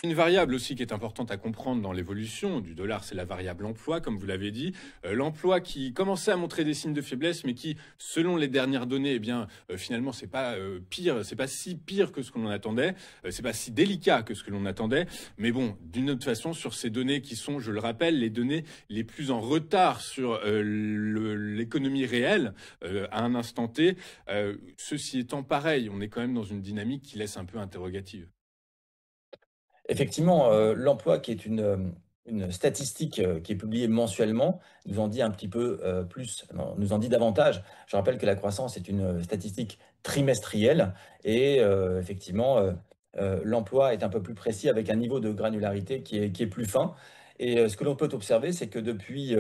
Une variable aussi qui est importante à comprendre dans l'évolution du dollar, c'est la variable emploi, comme vous l'avez dit. L'emploi qui commençait à montrer des signes de faiblesse, mais qui, selon les dernières données, eh bien, finalement, c'est pas pire, c'est pas si pire que ce qu'on en attendait, c'est pas si délicat que ce que l'on attendait. Mais bon, d'une autre façon, sur ces données qui sont, je le rappelle, les données les plus en retard sur l'économie réelle à un instant T, ceci étant pareil, on est quand même dans une dynamique qui laisse un peu interrogative. Effectivement, l'emploi qui est une statistique, qui est publiée mensuellement, nous en dit un petit peu, plus, non, nous en dit davantage. Je rappelle que la croissance est une, statistique trimestrielle et effectivement, l'emploi est un peu plus précis avec un niveau de granularité qui est plus fin et ce que l'on peut observer, c'est que depuis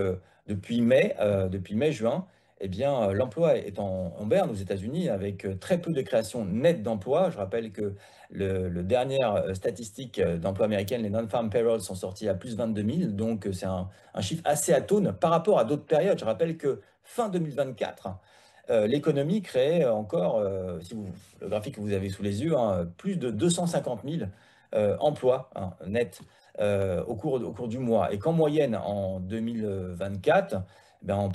mai-juin, eh bien, l'emploi est en berne aux États-Unis avec, très peu de création nette d'emplois. Je rappelle que le dernière statistique d'emploi américaine, les non-farm payrolls, sont sortis à plus 22 000, donc c'est un chiffre assez atone par rapport à d'autres périodes. Je rappelle que fin 2024, l'économie créait encore, si vous, le graphique que vous avez sous les yeux, hein, plus de 250 000 emplois, hein, nets au cours du mois. Et qu'en moyenne, en 2024, ben,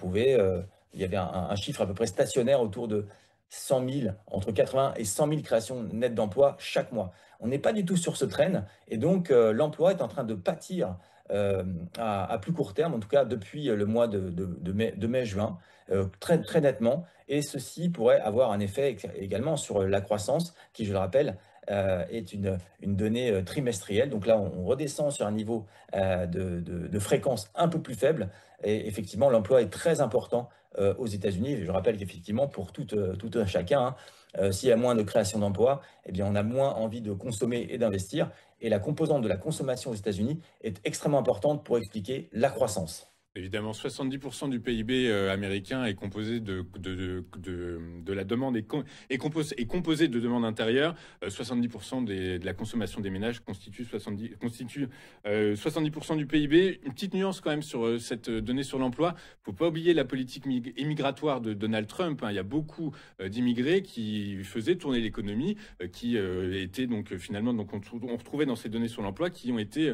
il y avait un chiffre à peu près stationnaire autour de 100 000, entre 80 et 100 000 créations nettes d'emplois chaque mois. On n'est pas du tout sur ce train et donc l'emploi est en train de pâtir à plus court terme, en tout cas depuis le mois de mai-juin, très, très nettement. Et ceci pourrait avoir un effet également sur la croissance, qui, je le rappelle, est une donnée trimestrielle. Donc là, on redescend sur un niveau de fréquence un peu plus faible. Et effectivement, l'emploi est très important aux États-Unis. Je rappelle qu'effectivement, pour tout un chacun, hein, s'il y a moins de création d'emplois, eh bien, on a moins envie de consommer et d'investir. Et la composante de la consommation aux États-Unis est extrêmement importante pour expliquer la croissance. Évidemment, 70% du PIB américain est composé de la demande est composé de demande intérieure. 70% de la consommation des ménages constitue 70% du PIB. Une petite nuance quand même sur cette donnée sur l'emploi. Faut pas oublier la politique immigratoire de Donald Trump, hein. Il y a beaucoup d'immigrés qui faisaient tourner l'économie, qui étaient donc finalement, donc on retrouvait dans ces données sur l'emploi qui ont été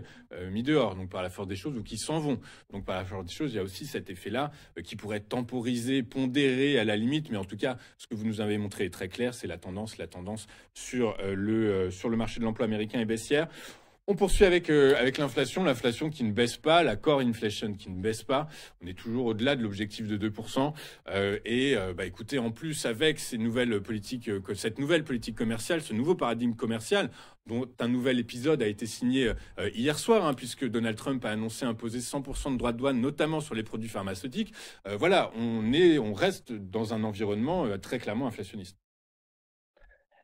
mis dehors, donc par la force des choses, ou qui s'en vont. Donc par la force des choses, il y a aussi cet effet-là qui pourrait être temporisé, pondéré à la limite, mais en tout cas, ce que vous nous avez montré est très clair, c'est la tendance sur le marché de l'emploi américain est baissière. On poursuit avec l'inflation qui ne baisse pas, la core inflation qui ne baisse pas. On est toujours au-delà de l'objectif de 2%. Bah, écoutez, en plus, avec cette nouvelle politique commerciale, ce nouveau paradigme commercial, dont un nouvel épisode a été signé hier soir, hein, puisque Donald Trump a annoncé imposer 100% de droits de douane, notamment sur les produits pharmaceutiques. Voilà, on reste dans un environnement très clairement inflationniste.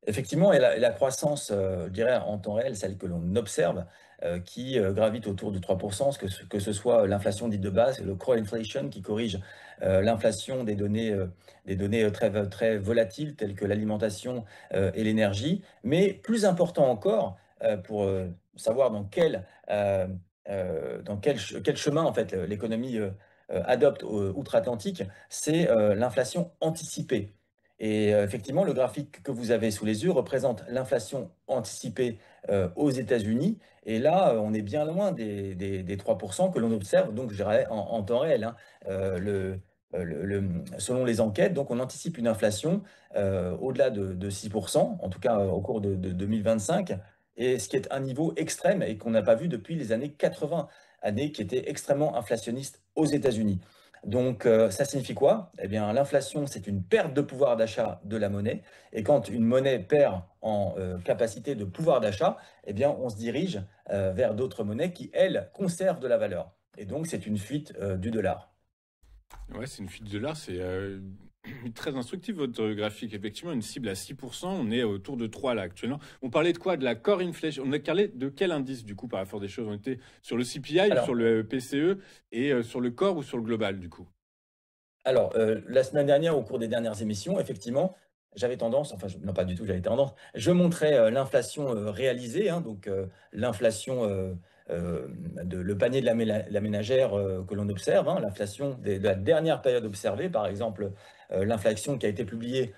Effectivement, et la croissance, je dirais en temps réel, celle que l'on observe, qui gravite autour de 3%, que ce soit l'inflation dite de base, le core inflation qui corrige l'inflation des données très, très volatiles telles que l'alimentation et l'énergie. Mais plus important encore, pour savoir dans quel chemin en fait l'économie adopte outre-Atlantique, c'est l'inflation anticipée. Et effectivement, le graphique que vous avez sous les yeux représente l'inflation anticipée aux États-Unis. Et là, on est bien loin des 3% que l'on observe, donc je dirais en temps réel, hein. Selon les enquêtes, donc on anticipe une inflation au-delà de 6%, en tout cas au cours de 2025, et ce qui est un niveau extrême et qu'on n'a pas vu depuis les années 80, années qui étaient extrêmement inflationnistes aux États-Unis. Donc, ça signifie quoi? Eh bien, l'inflation, c'est une perte de pouvoir d'achat de la monnaie. Et quand une monnaie perd en capacité de pouvoir d'achat, eh bien, on se dirige vers d'autres monnaies qui, elles, conservent de la valeur. Et donc, c'est une fuite du dollar. Ouais, c'est une fuite de l'art, c'est très instructif votre graphique. Effectivement, une cible à 6%, on est autour de 3 là actuellement. On parlait de quoi? De la core inflation. On a parlé de quel indice du coup par la force des choses? On était sur le CPI, sur Alors, le PCE et sur le core ou sur le global du coup? la semaine dernière, au cours des dernières émissions, effectivement, j'avais tendance, enfin, non pas du tout, j'avais tendance, je montrais l'inflation réalisée, hein, donc l'inflation, euh, le panier de la ménagère que l'on observe, hein, l'inflation de la dernière période observée, par exemple, l'inflation qui a été publiée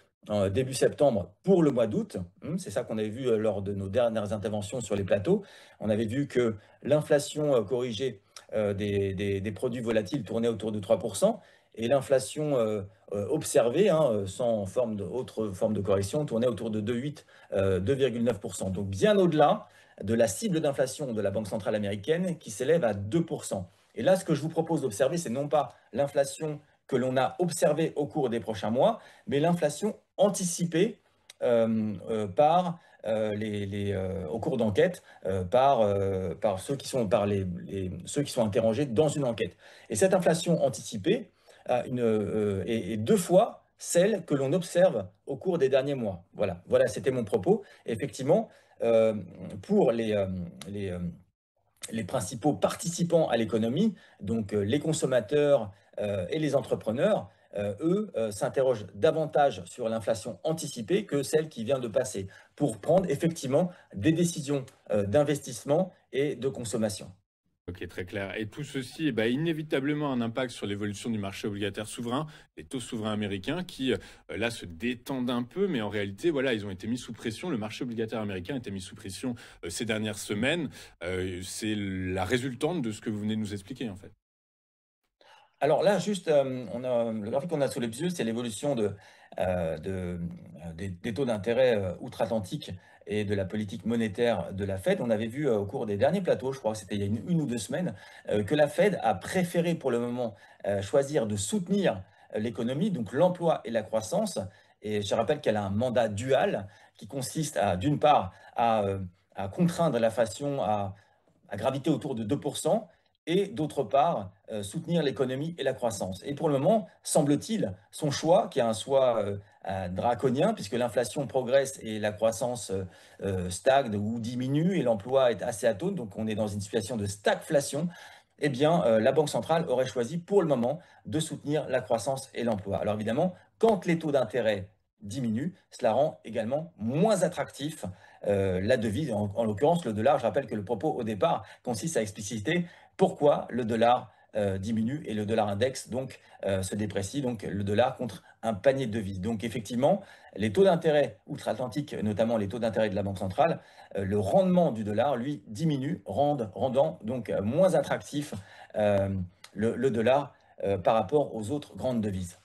début septembre pour le mois d'août. C'est ça qu'on avait vu lors de nos dernières interventions sur les plateaux. On avait vu que l'inflation corrigée des produits volatiles tournait autour de 3%, et l'inflation observée, sans autre forme de correction, tournait autour de 2,8, 2,9%. Donc bien au-delà de la cible d'inflation de la Banque centrale américaine qui s'élève à 2%. Et là, ce que je vous propose d'observer, c'est non pas l'inflation que l'on a observée au cours des prochains mois, mais l'inflation anticipée au cours d'enquête par ceux qui sont interrogés dans une enquête. Et cette inflation anticipée est deux fois celle que l'on observe au cours des derniers mois. Voilà, c'était mon propos. Effectivement, pour les principaux participants à l'économie, donc les consommateurs et les entrepreneurs, eux, s'interrogent davantage sur l'inflation anticipée que celle qui vient de passer, pour prendre effectivement des décisions d'investissement et de consommation. Ok, très clair. Et tout ceci, inévitablement un impact sur l'évolution du marché obligataire souverain, les taux souverains américains qui, là, se détendent un peu, mais en réalité, voilà, ils ont été mis sous pression. Le marché obligataire américain a été mis sous pression ces dernières semaines. C'est la résultante de ce que vous venez de nous expliquer, en fait. Alors là, juste, le graphique qu'on a sous les yeux, c'est l'évolution des taux d'intérêt outre-Atlantique et de la politique monétaire de la Fed. On avait vu au cours des derniers plateaux, je crois que c'était il y a une ou deux semaines, que la Fed a préféré pour le moment choisir de soutenir l'économie, donc l'emploi et la croissance. Et je rappelle qu'elle a un mandat dual qui consiste d'une part, à contraindre l'inflation à graviter autour de 2%, et d'autre part, soutenir l'économie et la croissance. Et pour le moment, semble-t-il, son choix, qui est un choix draconien, puisque l'inflation progresse et la croissance stagne ou diminue, et l'emploi est assez atone, donc on est dans une situation de stagflation, eh bien, la Banque centrale aurait choisi pour le moment de soutenir la croissance et l'emploi. Alors évidemment, quand les taux d'intérêt diminuent, cela rend également moins attractif la devise, en l'occurrence le dollar. Je rappelle que le propos au départ consiste à expliciter pourquoi le dollar diminue et le dollar index donc se déprécie, donc le dollar contre un panier de devises. Donc effectivement, les taux d'intérêt outre-Atlantique, notamment les taux d'intérêt de la Banque centrale, le rendement du dollar, lui, diminue, rendant donc moins attractif le dollar par rapport aux autres grandes devises.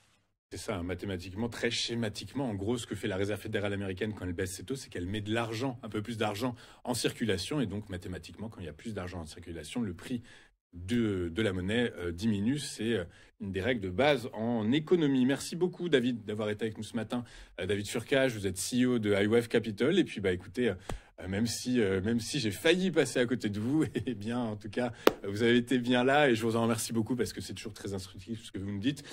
C'est ça, hein, mathématiquement, très schématiquement. En gros, ce que fait la Réserve fédérale américaine quand elle baisse ses taux, c'est qu'elle met de l'argent, un peu plus d'argent en circulation. Et donc, mathématiquement, quand il y a plus d'argent en circulation, le prix de la monnaie diminue. C'est une des règles de base en économie. Merci beaucoup, David, d'avoir été avec nous ce matin. David Furcage, vous êtes CEO de iWave Capital. Et puis, écoutez, même si j'ai failli passer à côté de vous, eh bien, en tout cas, vous avez été bien là et je vous en remercie beaucoup parce que c'est toujours très instructif ce que vous me dites.